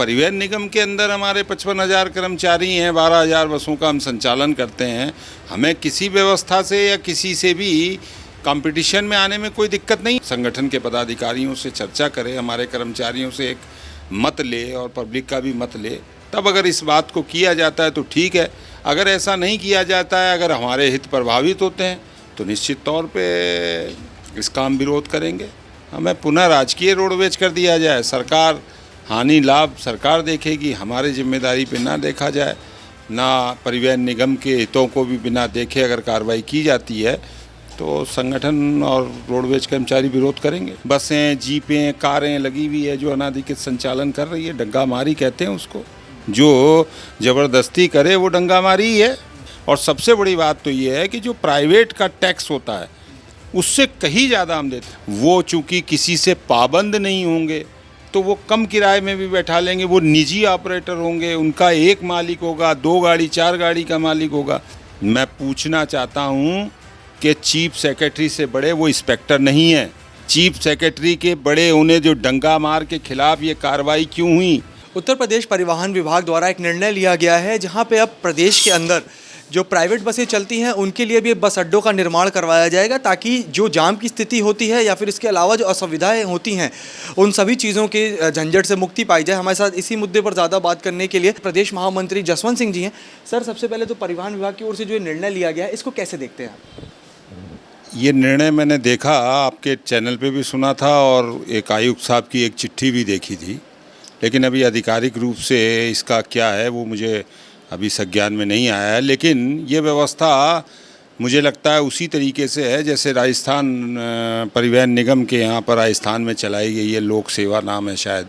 परिवहन निगम के अंदर हमारे 55,000 कर्मचारी हैं, 12,000 बसों का हम संचालन करते हैं। हमें किसी व्यवस्था से या किसी से भी कंपटीशन में आने में कोई दिक्कत नहीं। संगठन के पदाधिकारियों से चर्चा करें, हमारे कर्मचारियों से एक मत ले और पब्लिक का भी मत ले, तब अगर इस बात को किया जाता है तो ठीक है। अगर ऐसा नहीं किया जाता है, अगर हमारे हित प्रभावित होते हैं तो निश्चित तौर पे इसका हम विरोध करेंगे। हमें पुनः राजकीय रोडवेज कर दिया जाए। सरकार हानि लाभ सरकार देखेगी, हमारे जिम्मेदारी पे ना देखा जाए, ना परिवहन निगम के हितों को भी बिना देखे अगर कार्रवाई की जाती है तो संगठन और रोडवेज कर्मचारी विरोध करेंगे। बसें, जीपें, कारें लगी हुई है जो अनाधिकृत संचालन कर रही है, डंगा मारी कहते हैं उसको। जो ज़बरदस्ती करे वो डंगा मारी ही है। और सबसे बड़ी बात तो ये है कि जो प्राइवेट का टैक्स होता है उससे कहीं ज़्यादा हम देते हैं। वो चूँकि किसी से पाबंद नहीं होंगे तो वो कम किराए में भी बैठा लेंगे। वो निजी ऑपरेटर होंगे, उनका एक मालिक होगा, 2 गाड़ी 4 गाड़ी का मालिक होगा। मैं पूछना चाहता हूँ कि चीफ सेक्रेटरी से बड़े वो इंस्पेक्टर नहीं है। चीफ सेक्रेटरी के बड़े होने जो डंगा मार के खिलाफ ये कार्रवाई क्यों हुई? उत्तर प्रदेश परिवहन विभाग द्वारा एक निर्णय लिया गया है जहां पे अब प्रदेश के अंदर जो प्राइवेट बसें चलती हैं उनके लिए भी बस अड्डों का निर्माण करवाया जाएगा, ताकि जो जाम की स्थिति होती है या फिर इसके अलावा जो असुविधाएं होती हैं उन सभी चीज़ों के झंझट से मुक्ति पाई जाए। हमारे साथ इसी मुद्दे पर ज़्यादा बात करने के लिए प्रदेश महामंत्री जसवंत सिंह जी हैं। सर, सबसे पहले तो परिवहन विभाग की ओर से जो निर्णय लिया गया है इसको कैसे देखते हैं आप? ये निर्णय मैंने देखा, आपके चैनल पे भी सुना था और एक आयुक्त साहब की एक चिट्ठी भी देखी थी, लेकिन अभी आधिकारिक रूप से इसका क्या है वो मुझे अभी संज्ञान में नहीं आया है। लेकिन ये व्यवस्था मुझे लगता है उसी तरीके से है जैसे राजस्थान परिवहन निगम के यहाँ पर राजस्थान में चलाई गई है, लोक सेवा नाम है शायद,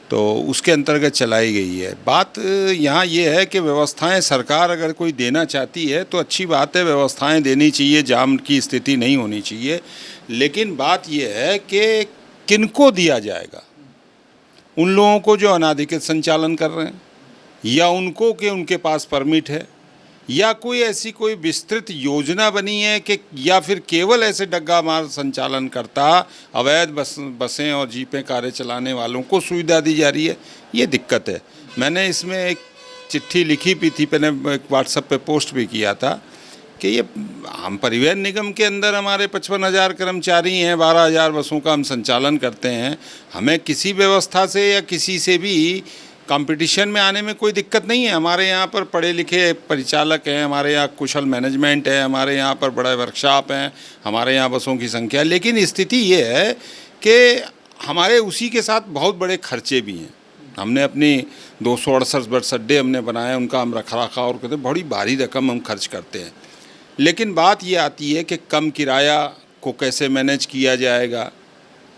तो उसके अंतर्गत चलाई गई है। बात यहाँ ये है कि व्यवस्थाएं सरकार अगर कोई देना चाहती है तो अच्छी बात है, व्यवस्थाएं देनी चाहिए, जाम की स्थिति नहीं होनी चाहिए। लेकिन बात ये है कि किनको दिया जाएगा? उन लोगों को जो अनाधिकृत संचालन कर रहे हैं, या उनको कि उनके पास परमिट है, या कोई ऐसी कोई विस्तृत योजना बनी है कि, या फिर केवल ऐसे डग्गा मार संचालन करता अवैध बसें और जीपें कारें चलाने वालों को सुविधा दी जा रही है? ये दिक्कत है। मैंने इसमें एक चिट्ठी लिखी भी थी, मैंने एक व्हाट्सएप पे पोस्ट भी किया था कि ये हम परिवहन निगम के अंदर हमारे 55,000 कर्मचारी हैं, 12,000 बसों का हम संचालन करते हैं। हमें किसी व्यवस्था से या किसी से भी कंपटीशन में आने में कोई दिक्कत नहीं है। हमारे यहाँ पर पढ़े लिखे परिचालक हैं, हमारे यहाँ कुशल मैनेजमेंट है, हमारे यहाँ पर बड़े वर्कशॉप हैं, हमारे यहाँ बसों की संख्या। लेकिन स्थिति ये है कि हमारे उसी के साथ बहुत बड़े खर्चे भी हैं। हमने अपनी 268 बस अड्डे हमने बनाए, उनका हम रखरखाव और करते, बड़ी भारी रकम हम खर्च करते हैं। लेकिन बात ये आती है कि कम किराया को कैसे मैनेज किया जाएगा?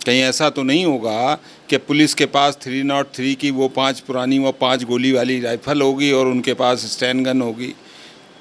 कहीं ऐसा तो नहीं होगा कि पुलिस के पास 303 की वो 5 गोली वाली राइफल होगी और उनके पास स्टैन गन होगी,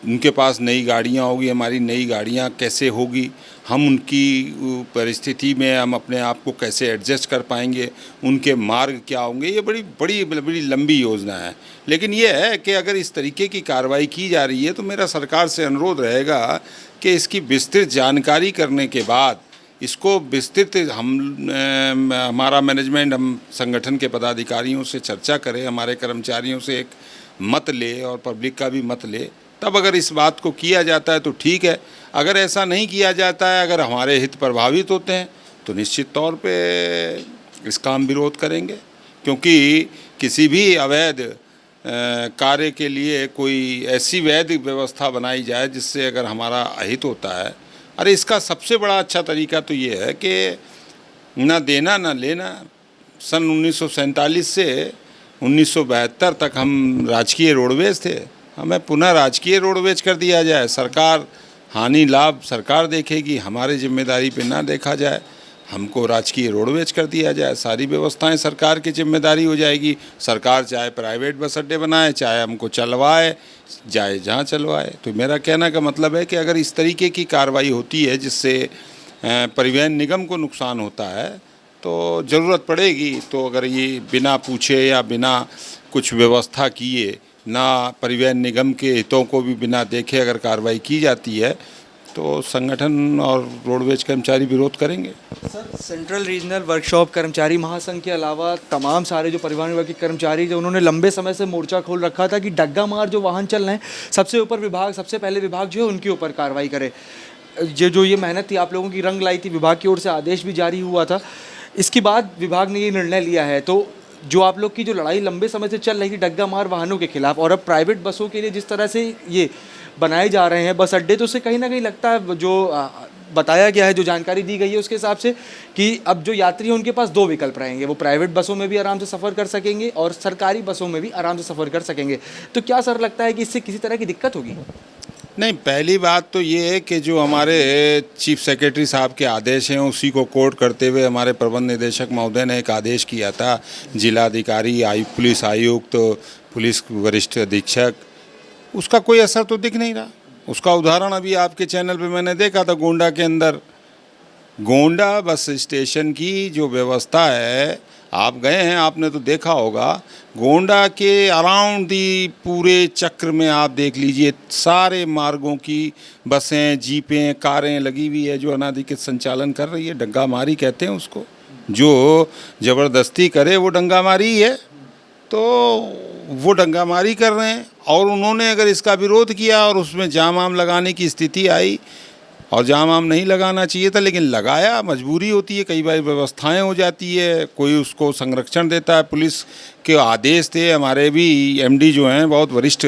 उनके पास नई गाड़ियाँ होगी, हमारी नई गाड़ियाँ कैसे होगी? हम उनकी परिस्थिति में हम अपने आप को कैसे एडजस्ट कर पाएंगे? उनके मार्ग क्या होंगे? ये बड़ी बड़ी बड़ी लंबी योजना है। लेकिन ये है कि अगर इस तरीके की कार्रवाई की जा रही है तो मेरा सरकार से अनुरोध रहेगा कि इसकी विस्तृत जानकारी करने के बाद इसको विस्तृत हमारा मैनेजमेंट, हम संगठन के पदाधिकारियों से चर्चा करें, हमारे कर्मचारियों से एक मत ले और पब्लिक का भी मत ले, तब अगर इस बात को किया जाता है तो ठीक है। अगर ऐसा नहीं किया जाता है, अगर हमारे हित प्रभावित होते हैं तो निश्चित तौर पे इसका हम विरोध करेंगे। क्योंकि किसी भी अवैध कार्य के लिए कोई ऐसी वैध व्यवस्था बनाई जाए जिससे अगर हमारा अहित होता है, अरे इसका सबसे बड़ा अच्छा तरीका तो ये है कि ना देना ना लेना। सन 1947 से 1972 तक हम राजकीय रोडवेज थे, हमें पुनः राजकीय रोडवेज कर दिया जाए। सरकार हानि लाभ सरकार देखेगी, हमारे जिम्मेदारी पे ना देखा जाए, हमको राजकीय रोडवेज कर दिया जाए। सारी व्यवस्थाएं सरकार की जिम्मेदारी हो जाएगी। सरकार चाहे प्राइवेट बस अड्डे बनाए, चाहे हमको चलवाए, जाए जहाँ चलवाए। तो मेरा कहने का मतलब है कि अगर इस तरीके की कार्रवाई होती है जिससे परिवहन निगम को नुकसान होता है तो ज़रूरत पड़ेगी। तो अगर ये बिना पूछे या बिना कुछ व्यवस्था किए, ना परिवहन निगम के हितों को भी बिना देखे अगर कार्रवाई की जाती है तो संगठन और रोडवेज कर्मचारी विरोध करेंगे। सर, सेंट्रल रीजनल वर्कशॉप कर्मचारी महासंघ के अलावा तमाम सारे जो परिवहन विभाग के कर्मचारी जो उन्होंने लंबे समय से मोर्चा खोल रखा था कि डग्गा मार जो वाहन चल रहे हैं, सबसे ऊपर विभाग, सबसे पहले विभाग जो है उनके ऊपर कार्रवाई करे। जो ये मेहनत थी आप लोगों की रंग लाई थी, विभाग की ओर से आदेश भी जारी हुआ था, इसके बाद विभाग ने ये निर्णय लिया है। तो जो आप लोग की जो लड़ाई लंबे समय से चल रही थी डग्गा मार वाहनों के खिलाफ, और अब प्राइवेट बसों के लिए जिस तरह से ये बनाए जा रहे हैं बस अड्डे, तो उससे कहीं ना कहीं लगता है जो बताया गया है, जो जानकारी दी गई है उसके हिसाब से कि अब जो यात्री हैं उनके पास दो विकल्प रहेंगे, वो प्राइवेट बसों में भी आराम से सफ़र कर सकेंगे और सरकारी बसों में भी आराम से सफ़र कर सकेंगे। तो क्या सर लगता है कि इससे किसी तरह की दिक्कत होगी? नहीं, पहली बात तो ये है कि जो हमारे चीफ सेक्रेटरी साहब के आदेश हैं उसी को कोट करते हुए हमारे प्रबंध निदेशक महोदय ने एक आदेश किया था। जिलाधिकारी, पुलिस आयुक्त, पुलिस वरिष्ठ अधीक्षक, उसका कोई असर तो दिख नहीं रहा। उसका उदाहरण अभी आपके चैनल पे मैंने देखा था, गोंडा के अंदर गोंडा बस स्टेशन की जो व्यवस्था है, आप गए हैं, आपने तो देखा होगा, गोंडा के अराउंड दी पूरे चक्र में आप देख लीजिए, सारे मार्गों की बसें, जीपें, कारें लगी हुई है जो अनाधिकृत संचालन कर रही है। डंगा मारी कहते हैं उसको, जो ज़बरदस्ती करे वो डंगा मारी ही है। तो वो डंगा मारी कर रहे हैं, और उन्होंने अगर इसका विरोध किया और उसमें जाम वाम लगाने की स्थिति आई, और जाम वाम नहीं लगाना चाहिए था लेकिन लगाया, मजबूरी होती है, कई बार व्यवस्थाएं हो जाती है, कोई उसको संरक्षण देता है। पुलिस के आदेश थे, हमारे भी एमडी जो हैं बहुत वरिष्ठ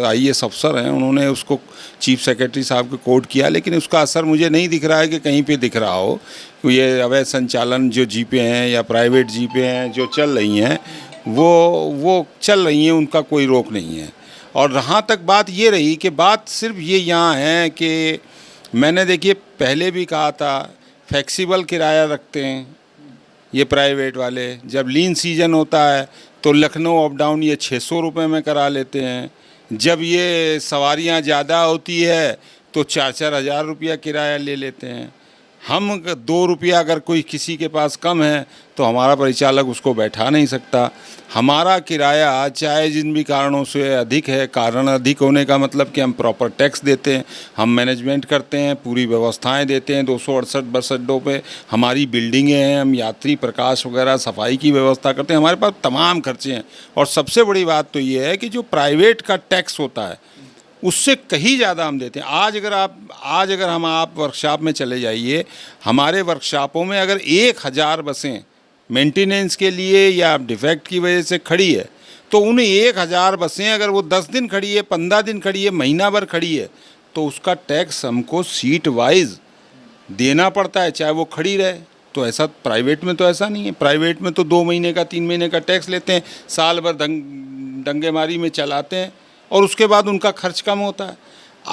आईएएस अफसर हैं, उन्होंने उसको चीफ सेक्रेटरी साहब को कोर्ट किया, लेकिन उसका असर मुझे नहीं दिख रहा है कि कहीं पे दिख रहा हो। ये अवैध संचालन जो जीपें हैं या प्राइवेट जीपें हैं जो चल रही हैं वो चल रही हैं, उनका कोई रोक नहीं है। और रहाँ तक बात ये रही कि बात सिर्फ ये यहाँ है कि मैंने देखिए पहले भी कहा था, फ्लेक्सिबल किराया रखते हैं ये प्राइवेट वाले। जब लीन सीजन होता है तो लखनऊ अप डाउन ये 600 रुपये में करा लेते हैं, जब ये सवारियां ज़्यादा होती है तो 4-4 हज़ार रुपया किराया ले लेते हैं। हम 2 रुपया अगर कोई किसी के पास कम है तो हमारा परिचालक उसको बैठा नहीं सकता। हमारा किराया चाहे जिन भी कारणों से अधिक है, कारण अधिक होने का मतलब कि हम प्रॉपर टैक्स देते हैं, हम मैनेजमेंट करते हैं, पूरी व्यवस्थाएं देते हैं। 268 बस अड्डों पे हमारी बिल्डिंगें हैं, हम यात्री प्रकाश वगैरह सफाई की व्यवस्था करते हैं, हमारे पास तमाम खर्चे हैं। और सबसे बड़ी बात तो ये है कि जो प्राइवेट का टैक्स होता है उससे कहीं ज़्यादा हम देते हैं। आज अगर हम आप वर्कशॉप में चले जाइए, हमारे वर्कशॉपों में अगर 1000 बसें मेंटेनेंस के लिए या डिफेक्ट की वजह से खड़ी है, तो उन 1000 बसें अगर वो 10 दिन खड़ी है, 15 दिन खड़ी है, महीना भर खड़ी है, तो उसका टैक्स हमको सीट वाइज देना पड़ता है, चाहे वो खड़ी रहे। तो ऐसा प्राइवेट में तो ऐसा नहीं है। प्राइवेट में तो 2 महीने का, 3 महीने का टैक्स लेते हैं, साल भर दंगेमारी में चलाते हैं और उसके बाद उनका खर्च कम होता है।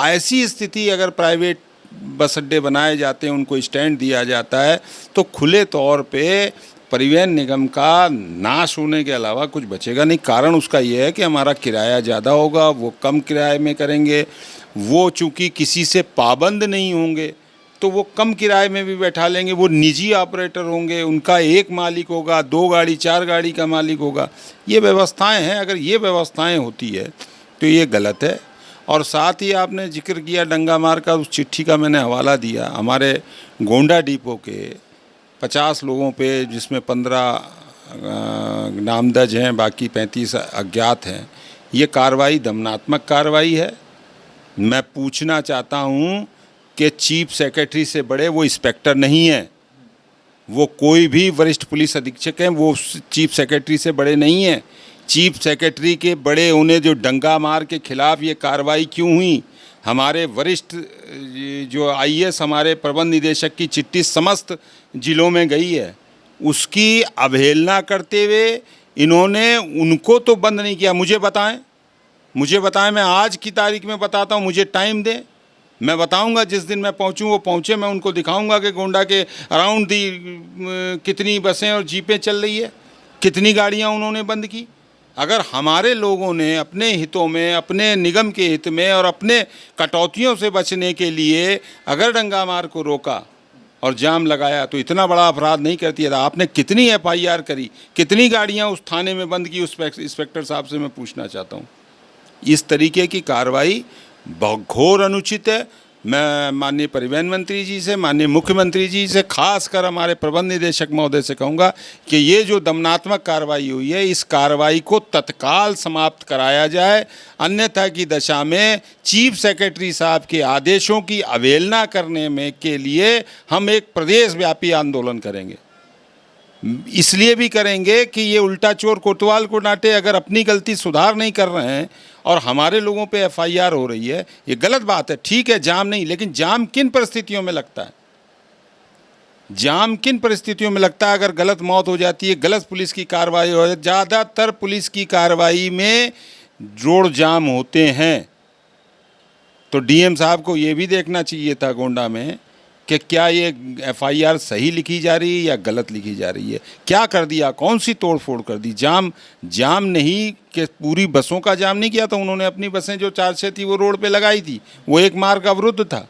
ऐसी स्थिति अगर प्राइवेट बस अड्डे बनाए जाते हैं, उनको स्टैंड दिया जाता है, तो खुले तौर पे परिवहन निगम का नाश होने के अलावा कुछ बचेगा नहीं। कारण उसका ये है कि हमारा किराया ज़्यादा होगा, वो कम किराए में करेंगे, वो चूँकि किसी से पाबंद नहीं होंगे तो वो कम किराए में भी बैठा लेंगे। वो निजी ऑपरेटर होंगे, उनका एक मालिक होगा, 2 गाड़ी 4 गाड़ी का मालिक होगा। ये व्यवस्थाएं हैं, अगर ये व्यवस्थाएं होती है तो ये गलत है। और साथ ही आपने जिक्र किया डंगा मार का, उस चिट्ठी का मैंने हवाला दिया। हमारे गोंडा डिपो के 50 लोगों पे, जिसमें 15 नामदर्ज हैं, बाकी 35 अज्ञात हैं। ये कार्रवाई दमनात्मक कार्रवाई है। मैं पूछना चाहता हूँ कि चीफ सेक्रेटरी से बड़े वो इंस्पेक्टर नहीं हैं, वो कोई भी वरिष्ठ पुलिस अधीक्षक हैं, वो चीफ सेक्रेटरी से बड़े नहीं हैं। चीफ सेक्रेटरी के बड़े होने जो डंगा मार के खिलाफ ये कार्रवाई क्यों हुई? हमारे वरिष्ठ जो आईएएस, हमारे प्रबंध निदेशक की चिट्ठी समस्त जिलों में गई है, उसकी अवहेलना करते हुए इन्होंने उनको तो बंद नहीं किया। मुझे बताएं, मैं आज की तारीख में बताता हूँ, मुझे टाइम दें, मैं बताऊंगा। जिस दिन मैं पहुंचूं वो पहुंचे, मैं उनको दिखाऊंगा कि गोंडा के अराउंड दी कितनी बसें और जीपें चल रही है, कितनी गाड़ियां उन्होंने बंद की। अगर हमारे लोगों ने अपने हितों में, अपने निगम के हित में और अपने कटौतियों से बचने के लिए अगर डंगा मार को रोका और जाम लगाया, तो इतना बड़ा अपराध नहीं करती है। आपने कितनी एफआईआर करी, कितनी गाड़ियां उस थाने में बंद की, उस इंस्पेक्टर साहब से मैं पूछना चाहता हूँ। इस तरीके की कार्रवाई घोर अनुचित है। मैं माननीय परिवहन मंत्री जी से, माननीय मुख्यमंत्री जी से, खासकर हमारे प्रबंध निदेशक महोदय से कहूँगा कि ये जो दमनात्मक कार्रवाई हुई है, इस कार्रवाई को तत्काल समाप्त कराया जाए। अन्यथा की दशा में चीफ सेक्रेटरी साहब के आदेशों की अवहेलना करने में के लिए हम एक प्रदेशव्यापी आंदोलन करेंगे। इसलिए भी करेंगे कि ये उल्टा चोर कोतवाल को डांटे। अगर अपनी गलती सुधार नहीं कर रहे हैं और हमारे लोगों पे एफआईआर हो रही है, ये गलत बात है। ठीक है, जाम नहीं, लेकिन जाम किन परिस्थितियों में लगता है? जाम किन परिस्थितियों में लगता है? अगर गलत मौत हो जाती है, गलत पुलिस की कार्रवाई हो जाती है। ज़्यादातर पुलिस की कार्रवाई में रोड जाम होते हैं। तो डीएम साहब को ये भी देखना चाहिए था गोंडा में कि क्या ये एफआईआर सही लिखी जा रही है या गलत लिखी जा रही है। क्या कर दिया, कौन सी तोड़ फोड़ कर दी? जाम नहीं कि पूरी बसों का जाम नहीं किया था उन्होंने। अपनी बसें जो 4-6 थी वो रोड पे लगाई थी, वो एक मार्ग अवरुद्ध था।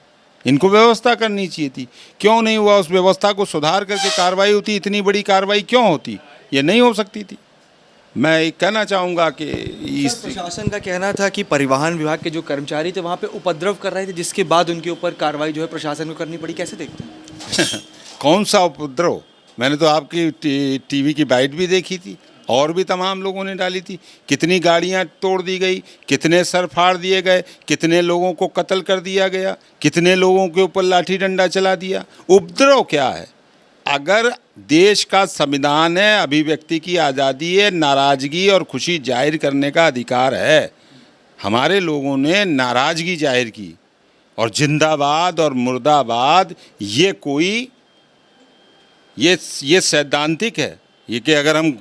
इनको व्यवस्था करनी चाहिए थी, क्यों नहीं हुआ? उस व्यवस्था को सुधार करके कार्रवाई होती। इतनी बड़ी कार्रवाई क्यों होती? ये नहीं हो सकती थी। मैं ये कहना चाहूँगा कि इस प्रशासन का कहना था कि परिवहन विभाग के जो कर्मचारी थे वहाँ पे उपद्रव कर रहे थे, जिसके बाद उनके ऊपर कार्रवाई जो है प्रशासन को करनी पड़ी। कैसे देखते हैं? कौन सा उपद्रव? मैंने तो आपकी टीवी की बाइट भी देखी थी, और भी तमाम लोगों ने डाली थी। कितनी गाड़ियां तोड़ दी गई, कितने सर फाड़ दिए गए, कितने लोगों को कत्ल कर दिया गया, कितने लोगों के ऊपर लाठी डंडा चला दिया। उपद्रव क्या है? अगर देश का संविधान है, अभिव्यक्ति की आज़ादी है, नाराज़गी और खुशी जाहिर करने का अधिकार है। हमारे लोगों ने नाराज़गी जाहिर की, और जिंदाबाद और मुर्दाबाद ये सैद्धांतिक है। ये कि अगर हम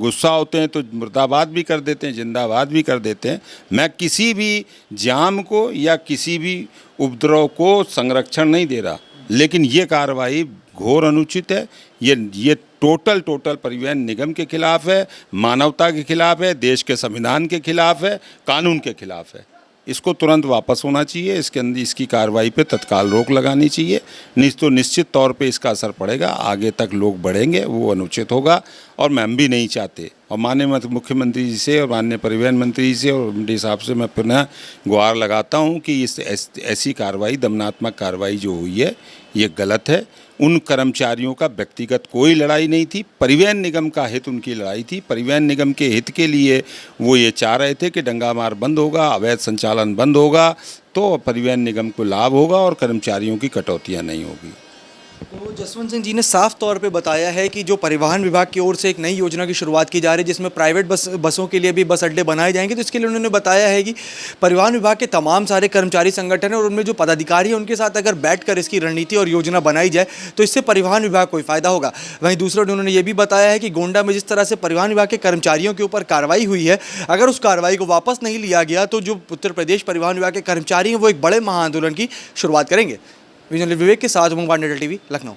गुस्सा होते हैं तो मुर्दाबाद भी कर देते हैं, जिंदाबाद भी कर देते हैं। मैं किसी भी जाम को या किसी भी उपद्रव को संरक्षण नहीं दे रहा, लेकिन ये कार्रवाई घोर अनुचित है। ये टोटल परिवहन निगम के खिलाफ है, मानवता के खिलाफ है, देश के संविधान के खिलाफ है, कानून के खिलाफ है। इसको तुरंत वापस होना चाहिए। इसके अंदर इसकी कार्रवाई पे तत्काल रोक लगानी चाहिए। नहीं तो निश्चित तौर पे इसका असर पड़ेगा, आगे तक लोग बढ़ेंगे, वो अनुचित होगा। और हम भी नहीं चाहते। और माननीय मुख्यमंत्री जी से और माननीय परिवहन मंत्री जी से और मंत्री साहब से मैं पुनः गुहार लगाता हूँ कि ऐसी कार्रवाई, दमनात्मक कार्रवाई जो हुई है, ये गलत है। उन कर्मचारियों का व्यक्तिगत कोई लड़ाई नहीं थी, परिवहन निगम का हित उनकी लड़ाई थी। परिवहन निगम के हित के लिए वो ये चाह रहे थे कि डंगामार बंद होगा, अवैध संचालन बंद होगा, तो परिवहन निगम को लाभ होगा और कर्मचारियों की कटौतियाँ नहीं होगी। तो जसवंत सिंह जी ने साफ तौर पे बताया है कि जो परिवहन विभाग की ओर से एक नई योजना की शुरुआत की जा रही है, जिसमें प्राइवेट बसों के लिए भी बस अड्डे बनाए जाएंगे। तो इसके लिए उन्होंने बताया है कि परिवहन विभाग के तमाम सारे कर्मचारी संगठन हैं और उनमें जो पदाधिकारी हैं उनके साथ अगर बैठकर इसकी रणनीति और योजना बनाई जाए तो इससे परिवहन विभाग को ही फायदा होगा। वहीं दूसरे उन्होंने ये भी बताया है कि गोंडा में जिस तरह से परिवहन विभाग के कर्मचारियों के ऊपर कार्रवाई हुई है, अगर उस कार्रवाई को वापस नहीं लिया गया तो जो उत्तर प्रदेश परिवहन विभाग के कर्मचारी हैं वो एक बड़े महाआंदोलन की शुरुआत करेंगे। विजय विवेक के साथ उमंग पांडे, टीवी, लखनऊ।